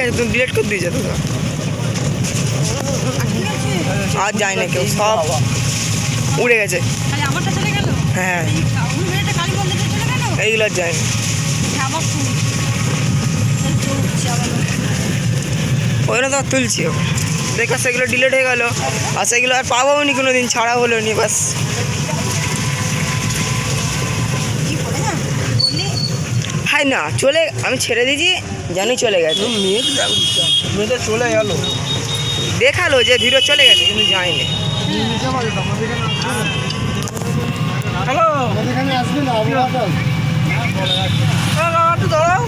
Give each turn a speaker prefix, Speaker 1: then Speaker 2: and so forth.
Speaker 1: গেছে, তুমি ডিলিট করে দিয়েছো তো। আর যায় না কেউ, সব উড়ে গেছে। হ্যাঁ এইগুলো আর যায় না। ওই জন্য তো তুলছি, দেখা সেগুলো ডিলিট হয়ে গেল, আর সেগুলো আর পাবো নি কোনো দিন, ছাড়া হলো নি বাস। হাই না চলে, আমি ছেড়ে দিয়েছি জানি চলে গেছে।
Speaker 2: মেয়েটা চলে গেল,
Speaker 1: দেখালো যে ভিডিও চলে গেছে কিন্তু যায়নি।
Speaker 2: হ্যালো,
Speaker 3: এখানে আসবে না,
Speaker 2: দাঁড়াও।